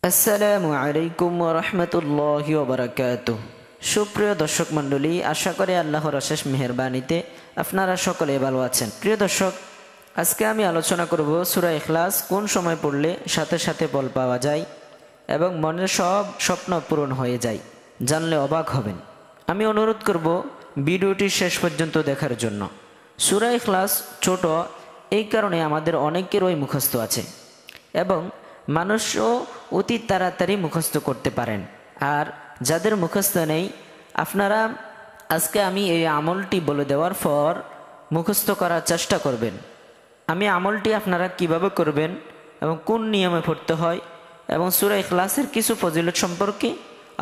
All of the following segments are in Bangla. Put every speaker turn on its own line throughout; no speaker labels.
আসসালামু আলাইকুম ওয়া রাহমাতুল্লাহি ওয়া বারাকাতুহু। সুপ্রিয় দর্শক মণ্ডলী, আশা করি আল্লাহর অশেষ মেহেরবানিতে আপনারা সকলে ভালো আছেন। প্রিয় দর্শক, আজকে আমি আলোচনা করব সূরা ইখলাস কোন সময় পড়লে সাথে সাথে বল পাওয়া যায় এবং মনের সব স্বপ্ন পূরণ হয়ে যায়। জানলে অবাক হবেন। আমি অনুরোধ করব ভিডিওটি শেষ পর্যন্ত দেখার জন্য। সূরা ইখলাস ছোট, এই কারণে আমাদের অনেকেরই মুখস্থ আছে এবং মানুষও অতি তাড়াতাড়ি মুখস্থ করতে পারেন। আর যাদের মুখস্থ নেই, আপনারা আজকে আমি এই আমলটি বলে দেওয়ার পর মুখস্থ করার চেষ্টা করবেন। আমি আমলটি আপনারা কিভাবে করবেন এবং কোন নিয়মে পড়তে হয় এবং সূরা ইখলাসের কিছু ফজিলত সম্পর্কে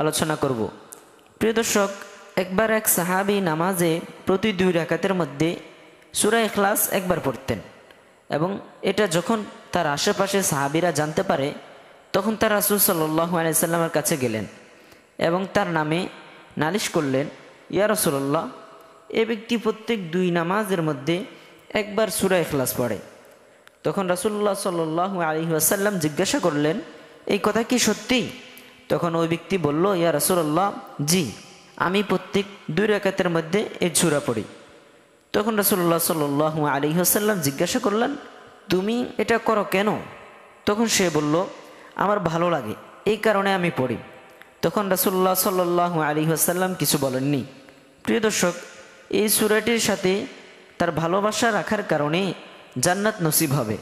আলোচনা করব। প্রিয় দর্শক, একবার এক সাহাবী নামাজে প্রতি 2 রাকাতের মধ্যে সূরা ইখলাস একবার পড়তেন এবং এটা যখন তার আশেপাশে সাহাবীরা জানতে পারে, তখন তারা রাসূল সাল্লাল্লাহু আলাইহি সাল্লামের কাছে গেলেন এবং তার নামে নালিশ করলেন, ইয়া রাসূলুল্লাহ, এ ব্যক্তি প্রত্যেক 2 নামাজের মধ্যে একবার সূরা ইখলাস পড়ে। তখন রাসূলুল্লাহ সাল্লাল্লাহু আলাইহি ওয়াসাল্লাম জিজ্ঞাসা করলেন, এই কথা কি সত্যি? তখন ওই ব্যক্তি বলল, ইয়া রাসূলুল্লাহ, জি, আমি প্রত্যেক 2 রাকাতের মধ্যে এই সূরা পড়ি। তখন রাসূলুল্লাহ সাল্লাল্লাহু আলাইহি ওয়াসাল্লাম জিজ্ঞাসা করলেন, তুমি এটা করো কেন? তখন সে বলল, আমার ভালো লাগে, এই কারণে আমি পড়ি। তখন রাসূলুল্লাহ সাল্লাল্লাহু আলাইহি ওয়াসাল্লাম কিছু বলেননি। প্রিয় দর্শক, এই সূরাটির সাথে তার ভালোবাসা রাখার কারণে জান্নাত নসিব হবে।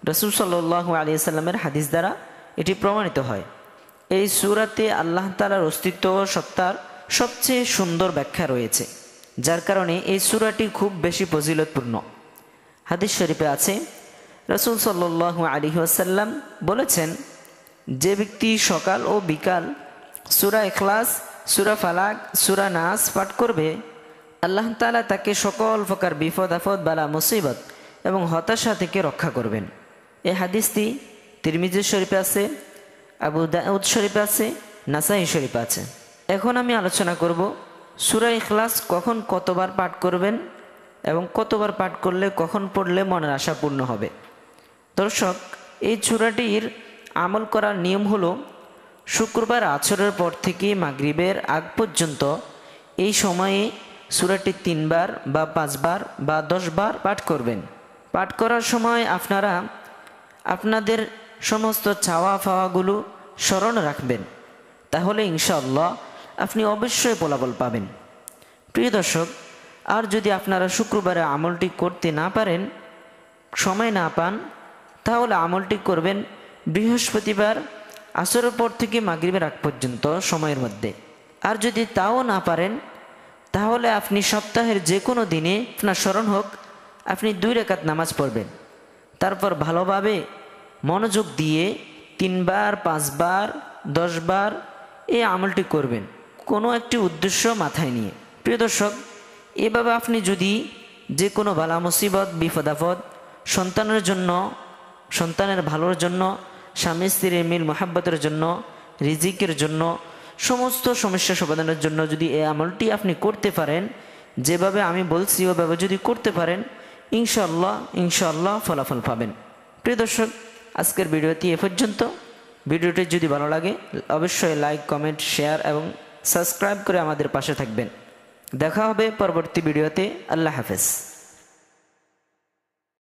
রাসূল সাল্লাল্লাহু আলাইহি ওয়াসাল্লামের হাদিস দ্বারা এটি প্রমাণিত হয়। এই সূরাতে আল্লাহ তাআলার অস্তিত্ব ও সত্তার সবচেয়ে সুন্দর ব্যাখ্যা রয়েছে, যার কারণে এই সূরাটি খুব বেশি ফজিলতপূর্ণ। হাদিস শরীফে আছে, রাসূল সাল্লাল্লাহু আলাইহি ওয়াসাল্লাম বলেছেন, যে ব্যক্তি সকাল ও বিকাল সূরা ইখলাস, সূরা ফালাক, সূরা নাস পাঠ করবে, আল্লাহ তাআলা তাকে সকল প্রকার বিপদ আপদ, বালা মুসিবত এবং হতাশা থেকে রক্ষা করবেন। এই হাদিসটি তিরমিজি শরীফে আছে, আবু দাউদ শরীফে আছে, নাসাই শরীফে আছে। এখন আমি আলোচনা করব সূরা ইখলাস কখন কতবার পাঠ করবেন এবং কতবার পাঠ করলে কখন পড়লে মনের আশা পূর্ণ হবে। দর্শক, এই সূরাটির আমল করার নিয়ম হলো, শুক্রবার আসরের পর থেকে মাগরিবের আগ পর্যন্ত এই সময়ে সূরাটি 3 বার বা 5 বার বা 10 বার পাঠ করবেন। পাঠ করার সময় আপনারা আপনাদের সমস্ত চাওয়া পাওয়াগুলো স্মরণ রাখবেন, তাহলে ইনশাআল্লাহ আপনি অবশ্যই ফলাফল পাবেন। প্রিয় দর্শক, আর যদি আপনারা শুক্রবারে আমলটি করতে না পারেন, সময় না পান, তাহলে আমলটি করবেন বৃহস্পতিবার আসরের পর থেকে মাগরিবের আগ পর্যন্ত সময়ের মধ্যে। আর যদি তাও না পারেন, তাহলে আপনি সপ্তাহের যে কোনো দিনে আপনার স্মরণ হোক, আপনি 2 রাকাত নামাজ পড়বেন। তারপর ভালোভাবে মনোযোগ দিয়ে 3 বার, 5 বার, 10 বার এই আমলটি করবেন, কোনো একটি উদ্দেশ্য মাথায় নিয়ে। প্রিয় দর্শক, এভাবে আপনি যদি যে কোনো বালা মুসিবত, বিপদ আপদ, সন্তানের জন্য, সন্তানের ভালোর জন্য, স্বামী স্ত্রীর মিল মোহাব্বতের জন্য, রিজিকের জন্য, সমস্ত সমস্যা সমাধানের জন্য যদি এই আমলটি আপনি করতে পারেন, যেভাবে আমি বলছি ওভাবে যদি করতে পারেন, ইনশাআল্লাহ ফলাফল পাবেন। প্রিয় দর্শক, আজকের ভিডিওটি এ পর্যন্ত। ভিডিওটি যদি ভালো লাগে অবশ্যই লাইক, কমেন্ট, শেয়ার এবং সাবস্ক্রাইব করে আমাদের পাশে থাকবেন। দেখা হবে পরবর্তী ভিডিওতে। আল্লাহ হাফেজ।